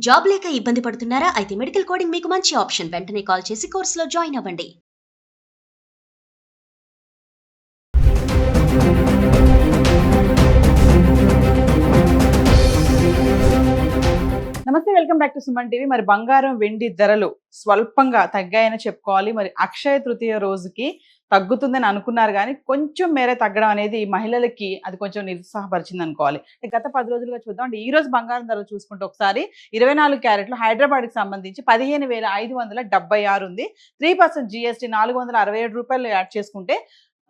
Job లేక ఇబ్బంది పడుతున్నారా? అయితే మెడికల్ కోడింగ్ మీకు మంచి ఆప్షన్. వెంటనే కాల్ చేసి కోర్సులో జాయిన్ అవ్వండి. నమస్తే, welcome back to Suman TV. మరి బంగారం వెండి ధరలు స్వల్పంగా తగ్గాయని చెప్పుకోవాలి. మరి అక్షయ తృతీయ రోజుకి తగ్గుతుందని అనుకున్నారు కానీ కొంచెం మేర తగ్గడం అనేది మహిళలకి అది కొంచెం నిరుత్సాహపరిచింది అనుకోవాలి. గత 10 రోజులుగా చూద్దాం. అంటే ఈ రోజు బంగారం ధరలు చూసుకుంటే ఒకసారి 24 క్యారెట్లు హైదరాబాద్కి సంబంధించి 15,576 ఉంది. 3% GST 467 రూపాయలు యాడ్ చేసుకుంటే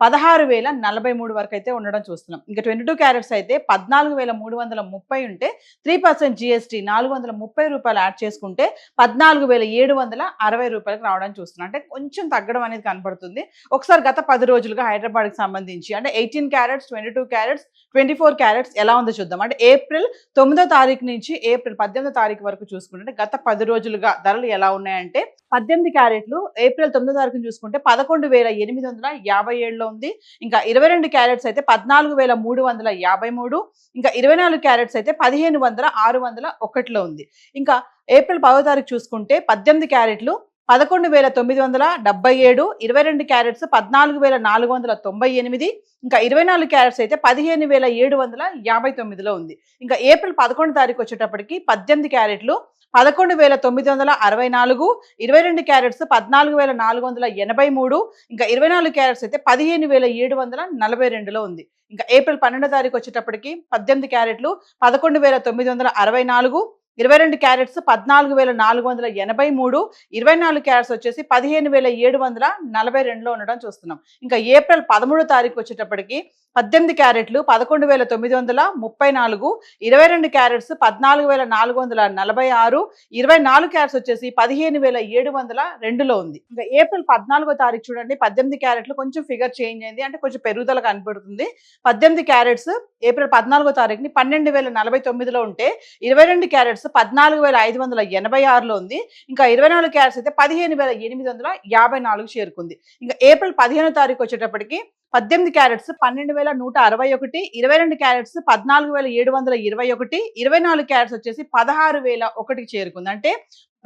16,043 వరకు అయితే ఉండడం చూస్తున్నాం. ఇంకా 22 క్యారెట్స్ అయితే 14,330 ఉంటే 3% GST 430 రూపాయలు యాడ్ చేసుకుంటే 14,760 రూపాయలకు రావడానికి చూస్తున్నాం. అంటే కొంచెం తగ్గడం అనేది కనపడుతుంది. ఒకసారి గత 10 రోజులుగా హైదరాబాద్కి సంబంధించి అంటే 18 క్యారెట్స్, 22 క్యారెట్స్, 24 క్యారెట్స్ ఎలా ఉందో చూద్దాం. అంటే ఏప్రిల్ 9వ తారీఖు నుంచి ఏప్రిల్ 18వ తారీఖు వరకు చూసుకుంటే గత 10 రోజులుగా ధరలు ఎలా ఉన్నాయంటే 18 క్యారెట్లు ఏప్రిల్ 9వ తారీఖును చూసుకుంటే 11,857లో ఉంది. ఇంకా 22 క్యారెట్స్ అయితే 14,353, ఇంకా 24 క్యారెట్స్ అయితే 15,601లో ఉంది. ఇంకా ఏప్రిల్ 10వ తారీఖు చూసుకుంటే 18 క్యారెట్లు 11,977, 22 క్యారెట్స్ 14,498, ఇంకా 24 క్యారెట్స్ అయితే 15,759లో ఉంది. ఇంకా ఏప్రిల్ 11వ తారీఖు వచ్చేటప్పటికి 18 క్యారెట్లు 11,964, 22 క్యారెట్స్ 14,483, ఇంకా 24 క్యారెట్స్ అయితే 15,742లో ఉంది. ఇంకా ఏప్రిల్ 12వ తారీఖు వచ్చేటప్పటికి 18 క్యారెట్లు 11,964, 22 క్యారెట్స్ 14,483, 24 క్యారెట్స్ వచ్చేసి 15,742లో ఉండడం చూస్తున్నాం. ఇంకా ఏప్రిల్ 13వ తారీఖు వచ్చేటప్పటికి 18 క్యారెట్లు 11,934, 22 క్యారెట్స్ 14,446, 24 క్యారెట్స్ వచ్చేసి 15,702లో ఉంది. ఇంకా ఏప్రిల్ 14వ తారీఖు చూడండి, 18 క్యారెట్లు కొంచెం ఫిగర్ చేంజ్ అయింది, అంటే కొంచెం పెరుగుదల కనపడుతుంది. 18 క్యారెట్స్ ఏప్రిల్ 14వ తారీఖుని 12,049లో ఉంటే 22 క్యారెట్స్ 14,586లో ఉంది. ఇంకా 24 క్యారెట్స్ అయితే 15,854 చేరుకుంది. ఇంకా ఏప్రిల్ 15వ తారీఖు వచ్చేటప్పటికి 18 క్యారెట్స్ 12,161, 22 క్యారెట్స్ 14,721, 24 క్యారెట్స్ వచ్చేసి 16,001కి చేరుకుంది. అంటే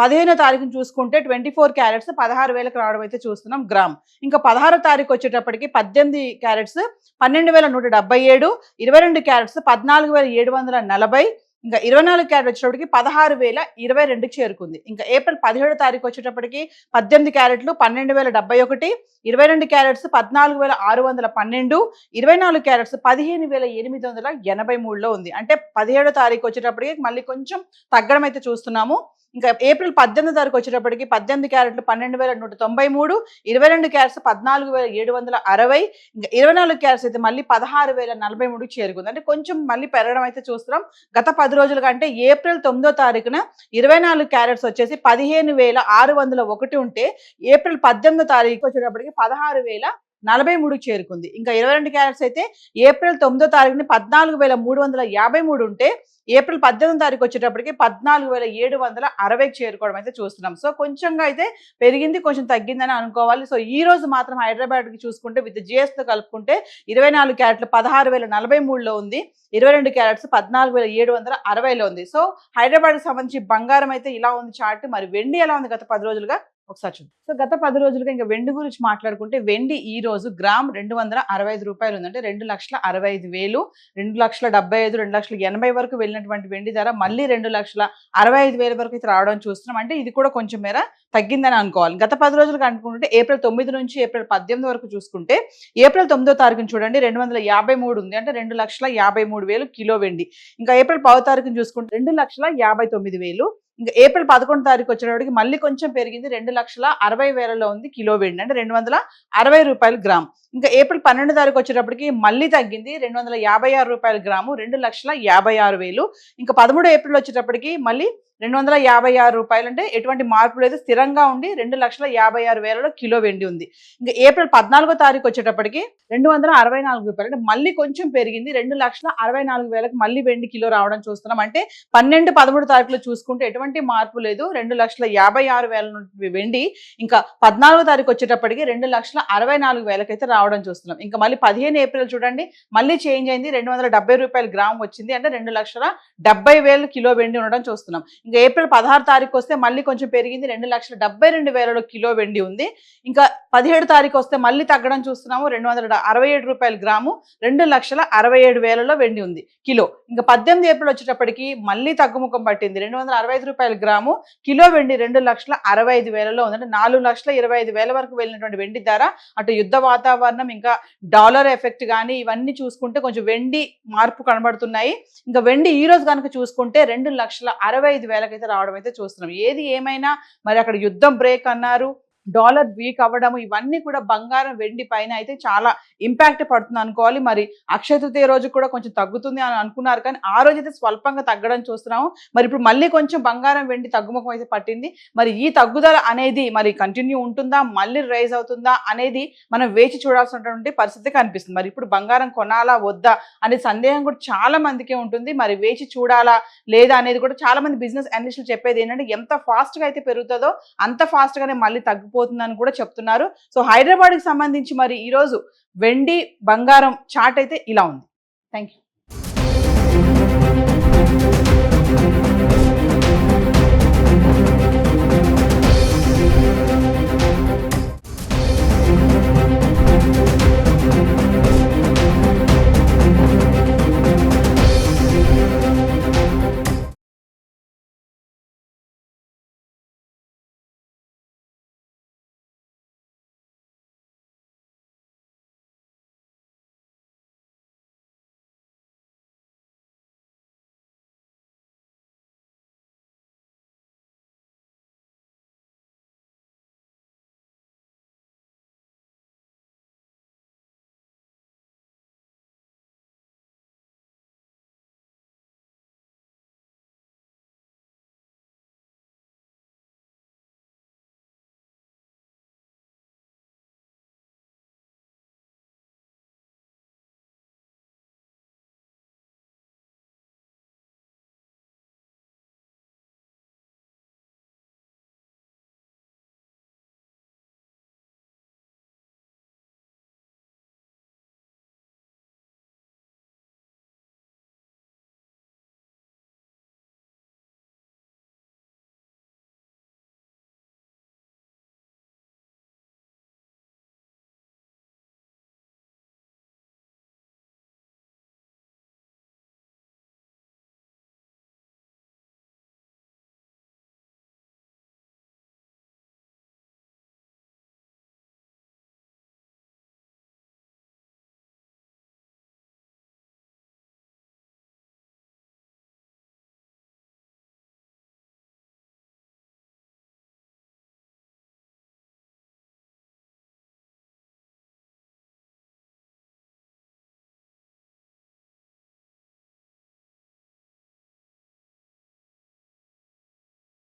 15వ తారీఖుని చూసుకుంటే 24 క్యారెట్స్ 16,000కి రావడం అయితే చూస్తున్నాం గ్రామ్. ఇంకా 16వ తారీఖు వచ్చేటప్పటికి 18 క్యారెట్స్ 12,177, 22 క్యారెట్స్ 14,740, ఇంకా 24 క్యారెట్ వచ్చేటప్పటికి 16,022కి చేరుకుంది. ఇంకా ఏప్రిల్ 17వ తారీఖు వచ్చేటప్పటికి 18 క్యారెట్లు 12,071, 22 క్యారెట్స్ 14,612, 24 క్యారెట్స్ 15,883లో ఉంది. అంటే 17వ తారీఖు వచ్చేటప్పటికి మళ్ళీ కొంచెం తగ్గడం అయితే చూస్తున్నాము. ఇంకా ఏప్రిల్ 18వ తారీఖు వచ్చేటప్పటికి 18 క్యారెట్లు 12,193, 22 క్యారెట్స్ 14,760, ఇంకా 24 క్యారెట్స్ అయితే మళ్ళీ 16,043కి చేరుకుంది. అంటే కొంచెం మళ్ళీ పెరగడం అయితే చూస్తున్నాం. గత 10 రోజుల కంటే ఏప్రిల్ 9వ తారీఖున 24 క్యారెట్స్ వచ్చేసి 15,601 ఉంటే ఏప్రిల్ 18వ తారీఖు వచ్చేటప్పటికి 16,043కి చేరుకుంది. ఇంకా 22 క్యారెట్స్ అయితే ఏప్రిల్ 9వ తారీఖుని 14,353 ఉంటే ఏప్రిల్ 18వ తారీఖు వచ్చేటప్పటికి 14,760కి చేరుకోవడం అయితే చూస్తున్నాం. సో కొంచెంగా అయితే పెరిగింది, కొంచెం తగ్గిందని అనుకోవాలి. సో ఈ రోజు మాత్రం హైదరాబాద్కి చూసుకుంటే విత్ జిఎస్టీతో కలుపుకుంటే 24 క్యారెట్లు 16,043లో ఉంది, 22 క్యారెట్స్ 14,760లో ఉంది. సో హైదరాబాద్కి సంబంధించి బంగారం అయితే ఇలా ఉంది చార్ట్. మరి వెండి ఎలా ఉంది గత 10 రోజులుగా ఒకసారి చూద్దాం. సో గత 10 రోజులుగా ఇంకా వెండి గురించి మాట్లాడుకుంటే వెండి ఈ రోజు గ్రామ్ 265 రూపాయలు ఉంది. అంటే 2,65,000, 2,75,000, 2,80,000 వరకు వెళ్ళినటువంటి వెండి ధర మళ్ళీ 2,65,000 వరకు అయితే రావడం చూస్తున్నాం. అంటే ఇది కూడా కొంచెం మేర తగ్గిందని అనుకోవాలి. గత 10 రోజులుగా అనుకుంటే ఏప్రిల్ 9 నుంచి ఏప్రిల్ 18 వరకు చూసుకుంటే ఏప్రిల్ 9వ తారీఖుని చూడండి 253 ఉంది. అంటే 2,53,000 కిలో వెండి. ఇంకా ఏప్రిల్ 10వ తారీఖుని చూసుకుంటే 2,59,000. ఇంకా ఏప్రిల్ 11వ తారీఖు వచ్చేటప్పటికి మళ్ళీ కొంచెం పెరిగింది, 2,60,000లో ఉంది కిలో వెండి. అంటే 260 రూపాయలు గ్రామ్. ఇంకా ఏప్రిల్ 12వ తారీఖు వచ్చేటప్పటికి మళ్ళీ తగ్గింది, 256 రూపాయలు గ్రాము, 2,56,000. ఇంకా 13 ఏప్రిల్ వచ్చేటప్పటికి మళ్ళీ 256 రూపాయలు. అంటే ఎటువంటి మార్పు లేదు, స్థిరంగా ఉండి 2,56,000లో కిలో వెండి ఉంది. ఇంకా ఏప్రిల్ 14వ తారీఖు వచ్చేటప్పటికి 264 రూపాయలు. అంటే మళ్ళీ కొంచెం పెరిగింది, 2,64,000కి మళ్ళీ వెండి కిలో రావడం చూస్తున్నాం. అంటే 12, 13 తారీఖులో చూసుకుంటే ఎటువంటి మార్పు లేదు, 2,56,000 వెండి ఇంకా 14వ తారీఖు వచ్చేటప్పటికి 2,64,000కి అయితే రావడం చూస్తున్నాం. ఇంకా మళ్ళీ 15 ఏప్రిల్ చూడండి మళ్ళీ చేంజ్ అయింది, 270 రూపాయలు గ్రామ్ వచ్చింది. అంటే 2,70,000 కిలో వెండి ఉండడం చూస్తున్నాం. ఇంకా ఏప్రిల్ 16 తారీఖు వస్తే మళ్ళీ కొంచెం పెరిగింది, 2,72,000 కిలో వెండి ఉంది. ఇంకా 17 తారీఖు వస్తే మళ్ళీ తగ్గడం చూస్తున్నాము, 267 రూపాయలు గ్రాము, 2,67,000 వెండి ఉంది కిలో. ఇంకా 18 ఏప్రిల్ వచ్చేటప్పటికి మళ్ళీ తగ్గుముఖం పట్టింది, 265 రూపాయలు గ్రాము, కిలో వెండి 2,65,000 ఉంది. అంటే 4,25,000 వరకు వెళ్ళినటువంటి వెండి ధర, అటు యుద్ధ వాతావరణం ఇంకా డాలర్ ఎఫెక్ట్ కానీ ఇవన్నీ చూసుకుంటే కొంచెం వెండి మార్పు కనబడుతున్నాయి. ఇంకా వెండి ఈ రోజు కనుక చూసుకుంటే 2,65,000 అయితే రావడం అయితే చూస్తున్నాం. ఏది ఏమైనా మరి అక్కడ యుద్ధం బ్రేక్ అన్నారు, డాలర్ వీక్ అవ్వడము, ఇవన్నీ కూడా బంగారం వెండి పైన అయితే చాలా ఇంపాక్ట్ పడుతుంది అనుకోవాలి. మరి అక్షయ తృతీయ రోజు కూడా కొంచెం తగ్గుతుంది అని అనుకున్నారు, కానీ ఆ రోజు అయితే స్వల్పంగా తగ్గడం చూస్తున్నాము. మరి ఇప్పుడు మళ్ళీ కొంచెం బంగారం వెండి తగ్గుముఖం అయితే పట్టింది. మరి ఈ తగ్గుదల అనేది మరి కంటిన్యూ ఉంటుందా, మళ్ళీ రైజ్ అవుతుందా అనేది మనం వేచి చూడాల్సినటువంటి పరిస్థితి కనిపిస్తుంది. మరి ఇప్పుడు బంగారం కొనాలా వద్దా అనే సందేహం కూడా చాలా మందికే ఉంటుంది. మరి వేచి చూడాలా లేదా అనేది కూడా చాలా మంది బిజినెస్ అనలిస్టులు చెప్పేది ఏంటంటే, ఎంత ఫాస్ట్ గా అయితే పెరుగుతుందో అంత ఫాస్ట్ గానే మళ్ళీ తగ్గిపోతుందని కూడా చెప్తున్నారు. సో హైదరాబాద్ కి సంబంధించి మరి ఈ రోజు వెండి బంగారం చార్ట్ అయితే ఇలా ఉంది. Thank you.